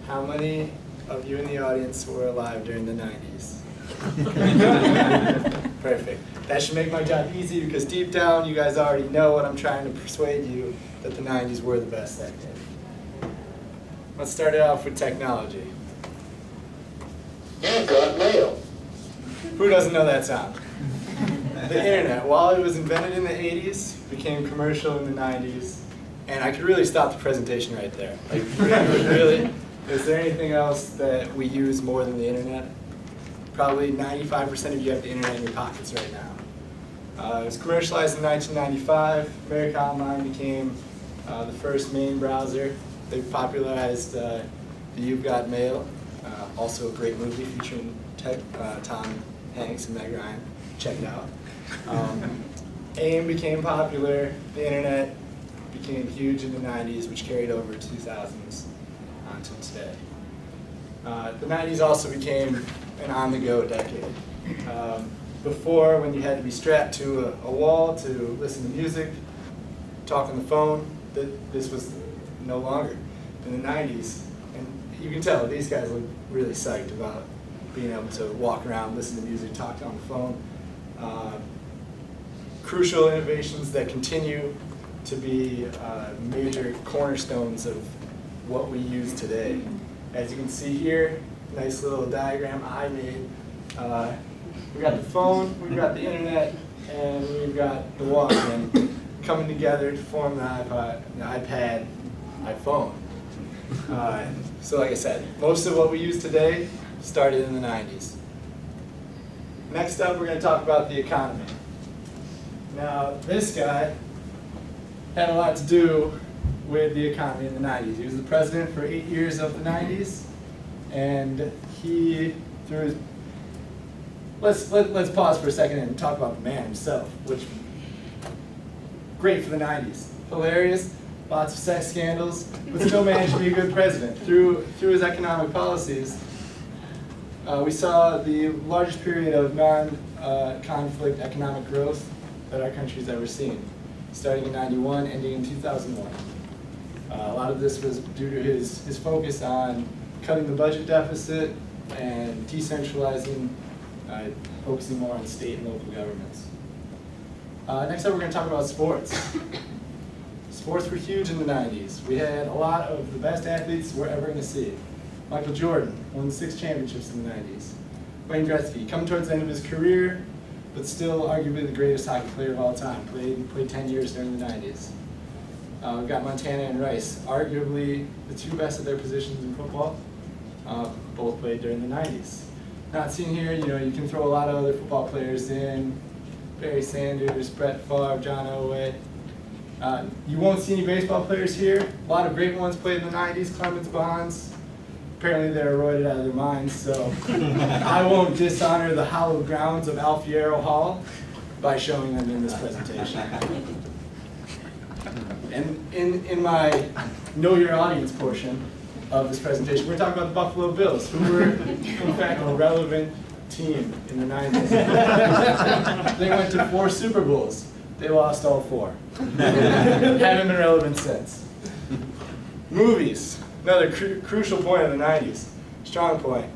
How many of you in the audience were alive during the 90s? Perfect. That should make my job easy because deep down you guys already know what I'm trying to persuade you that the 90s were the best decade. Let's start it off with technology. You got mail. Who doesn't know that sound? The internet, while it was invented in the 80s, became commercial in the 90s, and I could really stop the presentation right there. Like, really, is there anything else that we use more than the internet? Probably 95% of you have the internet in your pockets right now. It was commercialized in 1995. America Online became the first main browser. They popularized the You've Got Mail, also a great movie featuring Tom Hanks and Meg Ryan. Check it out. AIM became popular. The internet became huge in the 90s, which carried over to 2000s until today. The 90s also became an on-the-go decade. Before, when you had to be strapped to a wall to listen to music, talk on the phone, this was no longer. In the 90s, and you can tell these guys look really psyched about being able to walk around, listen to music, talk on the phone. Crucial innovations that continue to be major cornerstones of what we use today. As you can see here, nice little diagram I made. We've got the phone, we've got the internet, and we've got the Walkman coming together to form the iPad, iPhone. So like I said, most of what we use today started in the 90s. Next up, we're going to talk about the economy. Now, this guy had a lot to do with the economy in the 90s. He was the president for 8 years of the 90s, and he, through his... Let's pause for a second and talk about the man himself, which, great for the 90s. Hilarious, lots of sex scandals, but still managed to be a good president. Through his economic policies, we saw the largest period of non-conflict economic growth that our country's ever seen, starting in '91, ending in 2001. A lot of this was due to his focus on cutting the budget deficit and decentralizing, focusing more on state and local governments. Next up, we're going to talk about sports. Sports were huge in the 90s. We had a lot of the best athletes we're ever going to see. Michael Jordan won 6 championships in the 90s. Wayne Gretzky, coming towards the end of his career, but still arguably the greatest hockey player of all time. Played 10 years during the 90s. We've got Montana and Rice, arguably the 2 best at their positions in football. Both played during the 90s. Not seen here, you can throw a lot of other football players in. Barry Sanders, Brett Favre, John Elway. You won't see any baseball players here. A lot of great ones played in the 90s, Clemens Bonds. Apparently they're roided out of their minds, so I won't dishonor the hallowed grounds of Alfiero Hall by showing them in this presentation. And in my Know Your Audience portion of this presentation, we're talking about the Buffalo Bills, who were, in fact, a relevant team in the 90s. They went to 4 Super Bowls. They lost all 4. Haven't been relevant since. Movies. Another crucial point of the 90s. Strong point.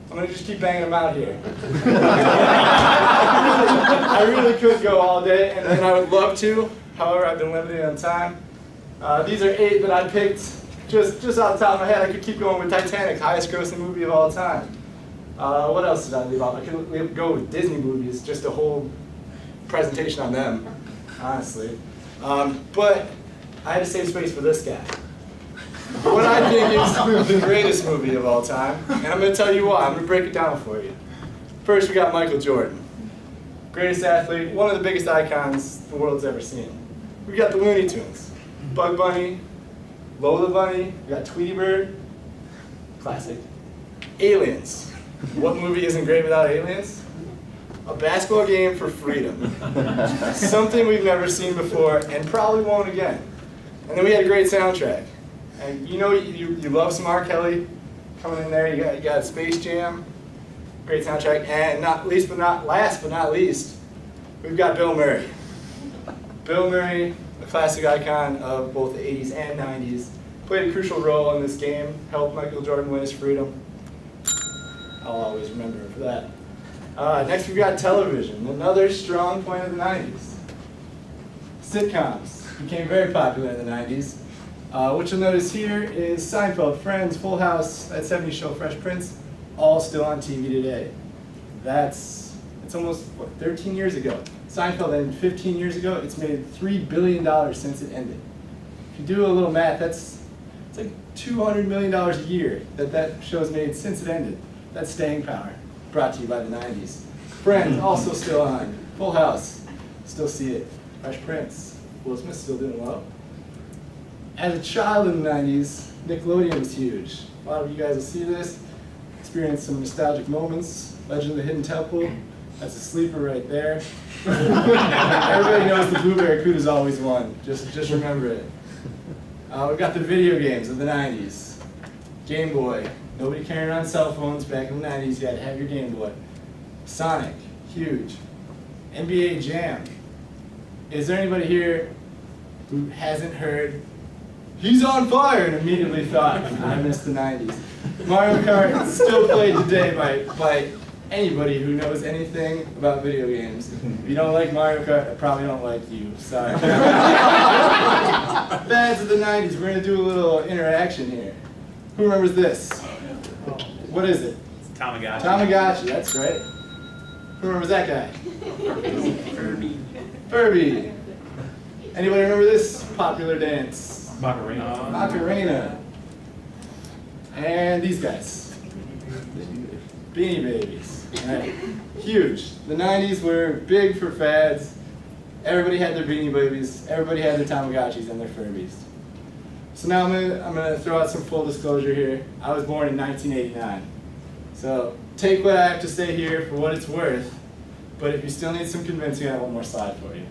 I'm going to just keep banging them out here. I really could go all day, and I would love to. However, I've been limited on time. These are 8 that I picked just off the top of my head. I could keep going with Titanic, highest grossing movie of all time. What else did I leave out? I could go with Disney movies, just a whole presentation on them, honestly. But I had to save space for this guy. What I think is the greatest movie of all time, and I'm going to tell you why. I'm going to break it down for you. First, we got Michael Jordan. Greatest athlete, one of the biggest icons the world's ever seen. We got the Looney Tunes. Bug Bunny, Lola Bunny, we got Tweety Bird, classic. Aliens. What movie isn't great without aliens? A basketball game for freedom. Something we've never seen before and probably won't again. And then we had a great soundtrack. And you love some R. Kelly coming in there. You got Space Jam, great soundtrack. And last but not least, we've got Bill Murray. Bill Murray, a classic icon of both the 80s and 90s. played a crucial role in this game, helped Michael Jordan win his freedom. I'll always remember him for that. Next we've got television, another strong point of the 90s. Sitcoms became very popular in the 90s. What you'll notice here is Seinfeld, Friends, Full House, that 70s show Fresh Prince, all still on TV today. It's almost, what, 13 years ago. Seinfeld ended 15 years ago. It's made $3 billion since it ended. If you do a little math, it's like $200 million a year that show's made since it ended. That's staying power, brought to you by the 90s. Friends, also still on. Full House, still see it. Fresh Prince, Will Smith still doing well. As a child in the 90s, Nickelodeon was huge. A lot of you guys will see this, experience some nostalgic moments. Legend of the Hidden Temple, that's a sleeper right there. Everybody knows the Blue Barracuda's always won, just remember it. We've got the video games of the 90s. Game Boy, nobody carrying around cell phones back in the 90s, you had to have your Game Boy. Sonic, huge. NBA Jam. Is there anybody here who hasn't heard "He's on fire" and immediately thought, I missed the 90s? Mario Kart is still played today by anybody who knows anything about video games. If you don't like Mario Kart, I probably don't like you. Sorry. Fans of the 90s, we're going to do a little interaction here. Who remembers this? What is it? Tamagotchi. Tamagotchi, that's right. Who remembers that guy? Furby. Anybody remember this popular dance? Macarena. Macarena. And these guys. Beanie Babies. Right. Huge. The 90s were big for fads. Everybody had their Beanie Babies. Everybody had their Tamagotchis and their Furbies. So now I'm gonna throw out some full disclosure here. I was born in 1989. So take what I have to say here for what it's worth. But if you still need some convincing, I have one more slide for you.